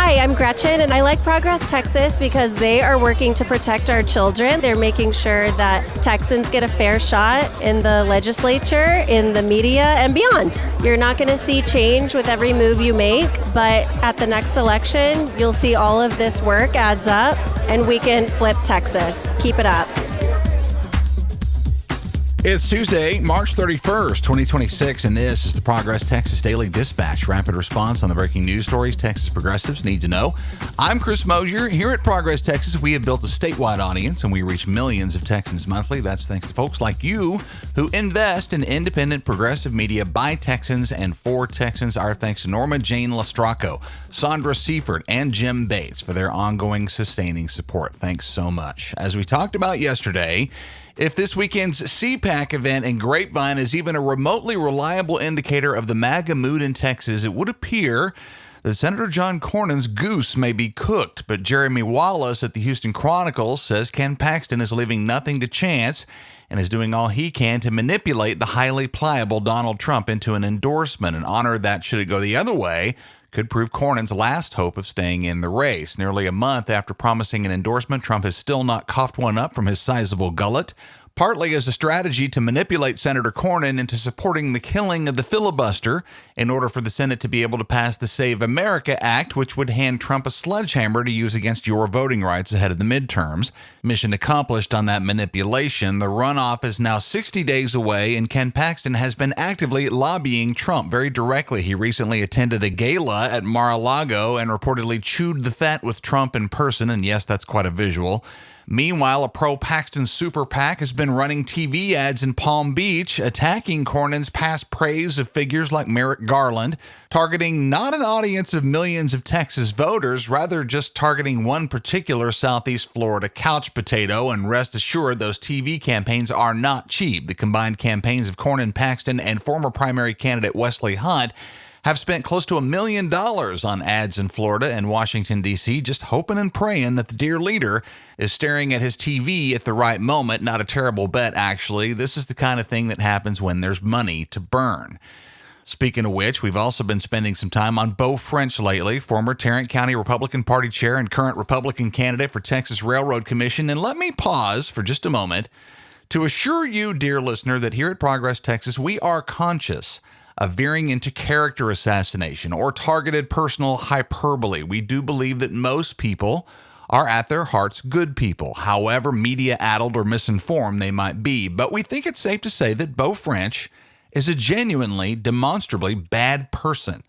Hi, I'm Gretchen, and I like Progress Texas because they are working to protect our children. They're making sure that Texans get a fair shot in the legislature, in the media, and beyond. You're not going to see change with every move you make, but at the next election, you'll see all of this work adds up, and we can flip Texas. Keep it up. It's Tuesday, March 31st, 2026, and this is the Progress Texas Daily Dispatch, rapid response on the breaking news stories Texas progressives need to know. I'm Chris Mosier. Here at Progress Texas, we have built a statewide audience, and we reach millions of Texans monthly. That's thanks to folks like you who invest in independent progressive media by Texans and for Texans. Our thanks to Norma Jane Lestraco, Sandra Seifert, and Jim Bates for their ongoing sustaining support. Thanks so much. As we talked about yesterday, if this weekend's CPAC event in Grapevine is even a remotely reliable indicator of the MAGA mood in Texas, it would appear that Senator John Cornyn's goose may be cooked. But Jeremy Wallace at the Houston Chronicle says Ken Paxton is leaving nothing to chance and is doing all he can to manipulate the highly pliable Donald Trump into an endorsement, an honor that, should it go the other way, could prove Cornyn's last hope of staying in the race. Nearly a month after promising an endorsement, Trump has still not coughed one up from his sizable gullet, partly as a strategy to manipulate Senator Cornyn into supporting the killing of the filibuster in order for the Senate to be able to pass the Save America Act, which would hand Trump a sledgehammer to use against your voting rights ahead of the midterms. Mission accomplished on that manipulation. The runoff is now 60 days away, and Ken Paxton has been actively lobbying Trump very directly. He recently attended a gala at Mar-a-Lago and reportedly chewed the fat with Trump in person, and yes, that's quite a visual. Meanwhile, a pro-Paxton super PAC has been running TV ads in Palm Beach, attacking Cornyn's past praise of figures like Merrick Garland, targeting not an audience of millions of Texas voters, rather just targeting one particular Southeast Florida couch potato. And rest assured, those TV campaigns are not cheap. The combined campaigns of Cornyn, Paxton, and former primary candidate Wesley Hunt have spent close to $1 million on ads in Florida and Washington, D.C., just hoping and praying that the dear leader is staring at his TV at the right moment. Not a terrible bet, actually. This is the kind of thing that happens when there's money to burn. Speaking of which, we've also been spending some time on Beau French lately, former Tarrant County Republican Party chair and current Republican candidate for Texas Railroad Commission. And let me pause for just a moment to assure you, dear listener, that here at Progress Texas, we are conscious of veering into character assassination or targeted personal hyperbole. We do believe that most people are at their hearts good people, however media-addled or misinformed they might be. But we think it's safe to say that Beau French is a genuinely, demonstrably bad person.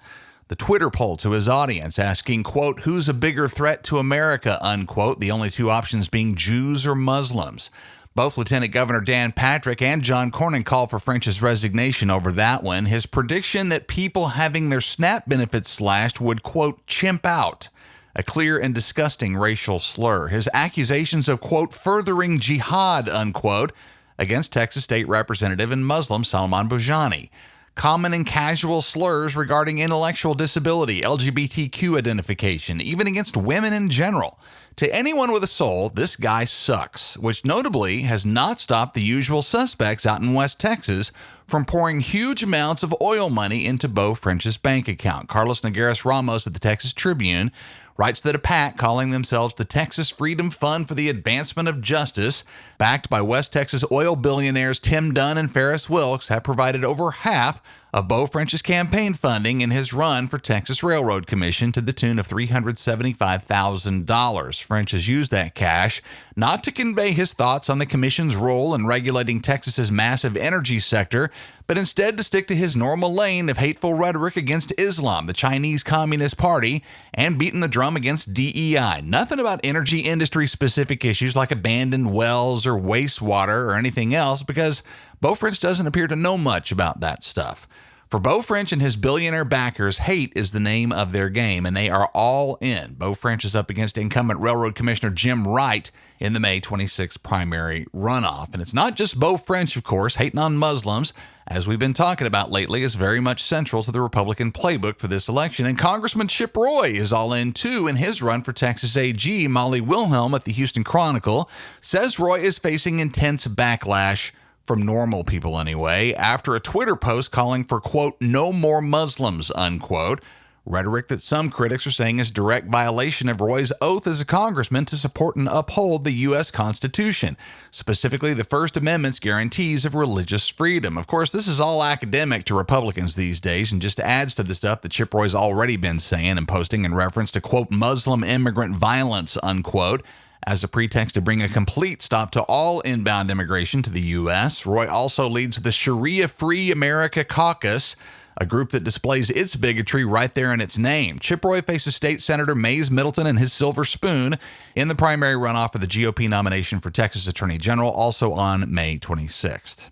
The Twitter poll to his audience asking, quote, "Who's a bigger threat to America?" unquote, the only two options being Jews or Muslims. Both Lieutenant Governor Dan Patrick and John Cornyn called for French's resignation over that one. His prediction that people having their SNAP benefits slashed would, quote, "chimp out," a clear and disgusting racial slur. His accusations of, quote, "furthering jihad," unquote, against Texas State Representative and Muslim Salman Boujani. Common and casual slurs regarding intellectual disability, LGBTQ identification, even against women in general. To anyone with a soul, this guy sucks, which notably has not stopped the usual suspects out in West Texas from pouring huge amounts of oil money into Beau French's bank account. Carlos Nogueras Ramos of the Texas Tribune writes that a PAC calling themselves the Texas Freedom Fund for the Advancement of Justice, backed by West Texas oil billionaires Tim Dunn and Ferris Wilkes, have provided over half of Beau French's campaign funding in his run for Texas Railroad Commission to the tune of $375,000. French has used that cash not to convey his thoughts on the commission's role in regulating Texas's massive energy sector, but instead to stick to his normal lane of hateful rhetoric against Islam, the Chinese Communist Party, and beating the drum against DEI. Nothing about energy industry-specific issues like abandoned wells or wastewater or anything else, because Beau French doesn't appear to know much about that stuff. For Beau French and his billionaire backers, hate is the name of their game, and they are all in. Beau French is up against incumbent Railroad Commissioner Jim Wright in the May 26th primary runoff. And it's not just Beau French, of course. Hating on Muslims, as we've been talking about lately, is very much central to the Republican playbook for this election. And Congressman Chip Roy is all in, too, in his run for Texas AG. Molly Wilhelm at the Houston Chronicle says Roy is facing intense backlash from normal people anyway, after a Twitter post calling for, quote, "no more Muslims," unquote. Rhetoric that some critics are saying is direct violation of Roy's oath as a congressman to support and uphold the U.S. Constitution, specifically the First Amendment's guarantees of religious freedom. Of course, this is all academic to Republicans these days and just adds to the stuff that Chip Roy's already been saying and posting in reference to, quote, Muslim immigrant violence, unquote, as a pretext to bring a complete stop to all inbound immigration to the U.S. Roy also leads the Sharia-Free America Caucus, a group that displays its bigotry right there in its name. Chip Roy faces State Senator Mays Middleton and his Silver Spoon in the primary runoff for the GOP nomination for Texas Attorney General, also on May 26th.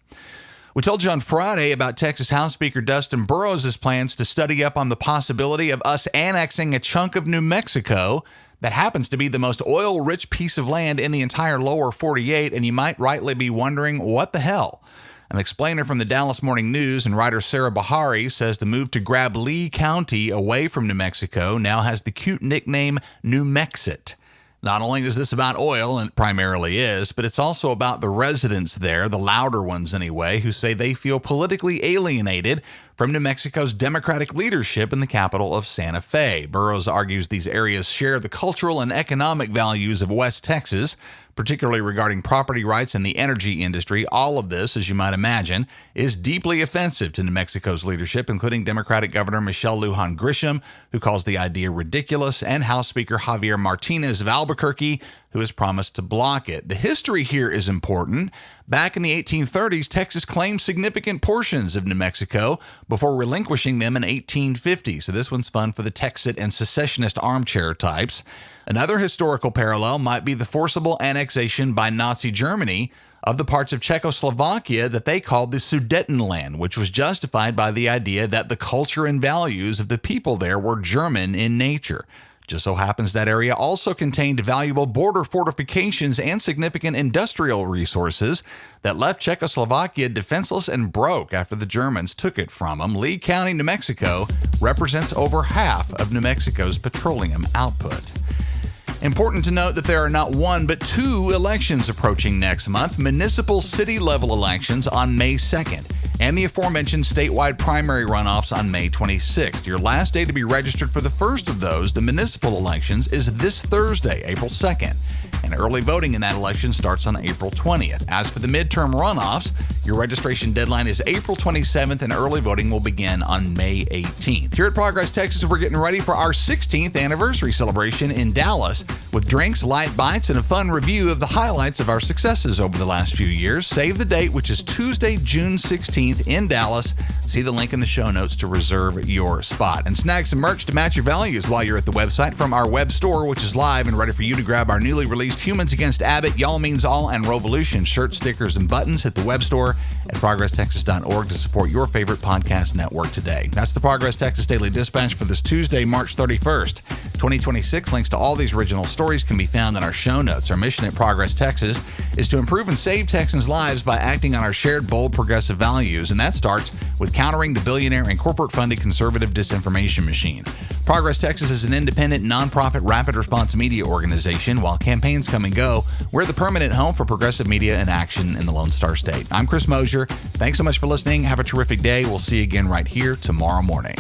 We told you on Friday about Texas House Speaker Dustin Burrows' plans to study up on the possibility of us annexing a chunk of New Mexico that happens to be the most oil-rich piece of land in the entire lower 48, and you might rightly be wondering, what the hell? An explainer from the Dallas Morning News and writer Sarah Bahari says the move to grab Lee County away from New Mexico now has the cute nickname New Mexit. Not only is this about oil, and it primarily is, but it's also about the residents there, the louder ones anyway, who say they feel politically alienated from New Mexico's Democratic leadership in the capital of Santa Fe. Burrows argues these areas share the cultural and economic values of West Texas, particularly regarding property rights and the energy industry. All of this, as you might imagine, is deeply offensive to New Mexico's leadership, including Democratic Governor Michelle Lujan Grisham, who calls the idea ridiculous, and House Speaker Javier Martinez of Albuquerque, who has promised to block it. The history here is important. Back in the 1830s, Texas claimed significant portions of New Mexico before relinquishing them in 1850. So this one's fun for the Texit and secessionist armchair types. Another historical parallel might be the forcible annexation by Nazi Germany of the parts of Czechoslovakia that they called the Sudetenland, which was justified by the idea that the culture and values of the people there were German in nature. Just so happens that area also contained valuable border fortifications and significant industrial resources that left Czechoslovakia defenseless and broke after the Germans took it from them. Lee County, New Mexico, represents over half of New Mexico's petroleum output. Important to note that there are not one, but two elections approaching next month, municipal city-level elections on May 2nd, and the aforementioned statewide primary runoffs on May 26th. Your last day to be registered for the first of those, the municipal elections, is this Thursday, April 2nd. And early voting in that election starts on April 20th. As for the midterm runoffs, your registration deadline is April 27th, and early voting will begin on May 18th. Here at Progress, Texas, we're getting ready for our 16th anniversary celebration in Dallas with drinks, light bites, and a fun review of the highlights of our successes over the last few years. Save the date, which is Tuesday, June 16th in Dallas. See the link in the show notes to reserve your spot. And snag some merch to match your values while you're at the website from our web store, which is live and ready for you to grab our newly released Humans Against Abbott, Y'all Means All, and Revolution shirts, stickers, and buttons. Hit the web store at progresstexas.org to support your favorite podcast network today. That's the Progress Texas Daily Dispatch for this Tuesday, March 31st, 2026. Links to all these original stories can be found in our show notes. Our mission at Progress Texas is to improve and save Texans' lives by acting on our shared, bold, progressive values, and that starts with countering the billionaire and corporate-funded conservative disinformation machine. Progress Texas is an independent, nonprofit, rapid response media organization. While campaigns come and go, we're the permanent home for progressive media and action in the Lone Star State. I'm Chris Mosier. Thanks so much for listening. Have a terrific day. We'll see you again right here tomorrow morning.